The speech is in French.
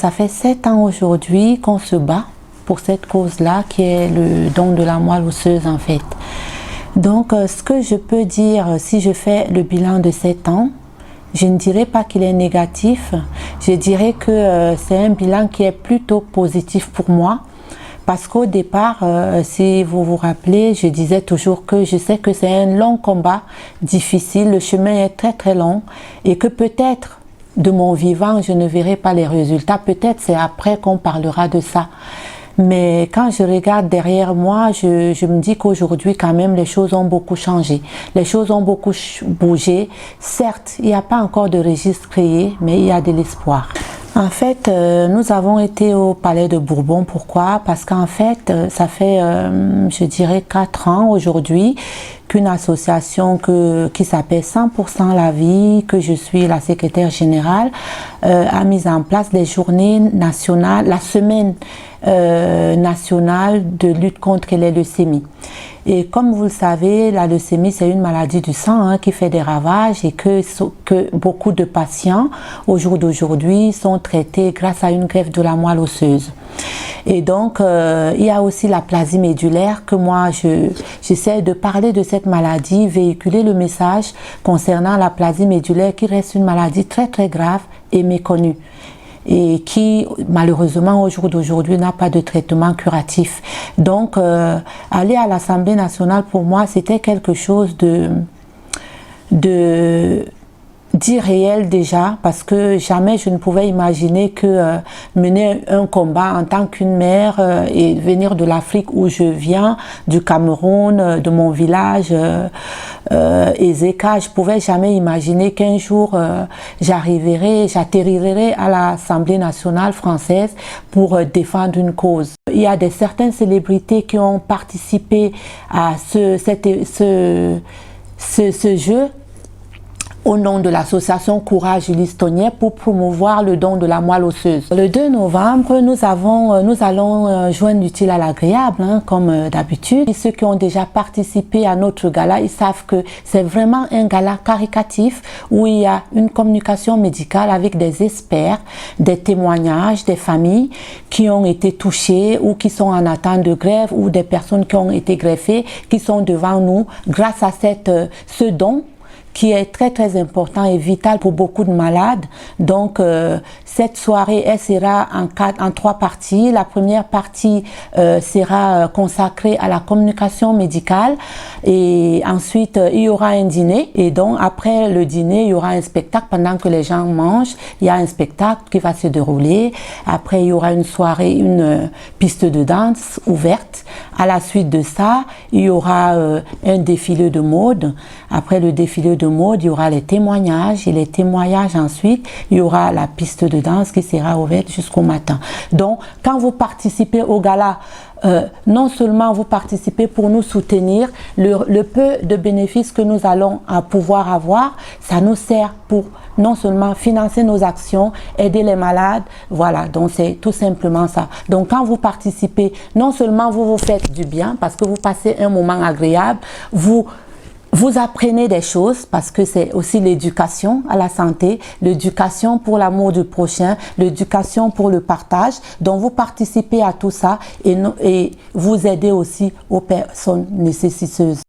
Ça fait 7 ans aujourd'hui qu'on se bat pour cette cause-là qui est le don de la moelle osseuse en fait. Donc ce que je peux dire si je fais le bilan de 7 ans, je ne dirais pas qu'il est négatif, je dirais que c'est un bilan qui est plutôt positif pour moi. Parce qu'au départ, si vous vous rappelez, je disais toujours que je sais que c'est un long combat, difficile, le chemin est très très long et que peut-être de mon vivant, je ne verrai pas les résultats. Peut-être c'est après qu'on parlera de ça. Mais quand je regarde derrière moi, je me dis qu'aujourd'hui, quand même, les choses ont beaucoup changé. Les choses ont beaucoup bougé. Certes, il n'y a pas encore de registre créé, mais il y a de l'espoir. En fait, nous avons été au Palais de Bourbon. Pourquoi? Parce qu'en fait, ça fait, je dirais, 4 ans aujourd'hui qu'une association qui s'appelle 100% la vie, que je suis la secrétaire générale, a mis en place les journées nationales, la semaine nationale de lutte contre les leucémies. Et comme vous le savez, la leucémie, c'est une maladie du sang qui fait des ravages et que beaucoup de patients, au jour d'aujourd'hui, sont traités grâce à une greffe de la moelle osseuse. Et donc, il y a aussi l'aplasie médulaire que moi, j'essaie de parler de cette maladie, véhiculer le message concernant l'aplasie médulaire qui reste une maladie très très grave et méconnue et qui malheureusement au jour d'aujourd'hui n'a pas de traitement curatif. Donc aller à l'Assemblée nationale pour moi c'était quelque chose d'irréel déjà, parce que jamais je ne pouvais imaginer que mener un combat en tant qu'une mère et venir de l'Afrique où je viens, du Cameroun, de mon village Ezeka, je pouvais jamais imaginer qu'un jour j'atterrirai à l'Assemblée nationale française pour défendre une cause. Il y a certaines célébrités qui ont participé à ce jeu au nom de l'association Courage Ulysse Tonnerre pour promouvoir le don de la moelle osseuse. Le 2 novembre, nous allons joindre l'utile à l'agréable, comme d'habitude. Ceux qui ont déjà participé à notre gala, ils savent que c'est vraiment un gala caritatif où il y a une communication médicale avec des experts, des témoignages, des familles qui ont été touchées ou qui sont en attente de greffe ou des personnes qui ont été greffées, qui sont devant nous grâce à ce don qui est très très important et vital pour beaucoup de malades. Donc cette soirée, elle sera en 3 parties. La première partie sera consacrée à la communication médicale et ensuite il y aura un dîner et donc après le dîner il y aura un spectacle pendant que les gens mangent. Il y a un spectacle qui va se dérouler. Après il y aura une soirée, une piste de danse ouverte. À la suite de ça, il y aura un défilé de mode. Après le défilé de mode, il y aura les témoignages et les témoignages ensuite, il y aura la piste de danse qui sera ouverte jusqu'au matin. Donc, quand vous participez au gala, non seulement vous participez pour nous soutenir, le peu de bénéfices que nous allons pouvoir avoir, ça nous sert pour non seulement financer nos actions, aider les malades, voilà, donc c'est tout simplement ça. Donc quand vous participez, non seulement vous vous faites du bien parce que vous passez un moment agréable, vous apprenez des choses parce que c'est aussi l'éducation à la santé, l'éducation pour l'amour du prochain, l'éducation pour le partage. Donc vous participez à tout ça et vous aidez aussi aux personnes nécessiteuses.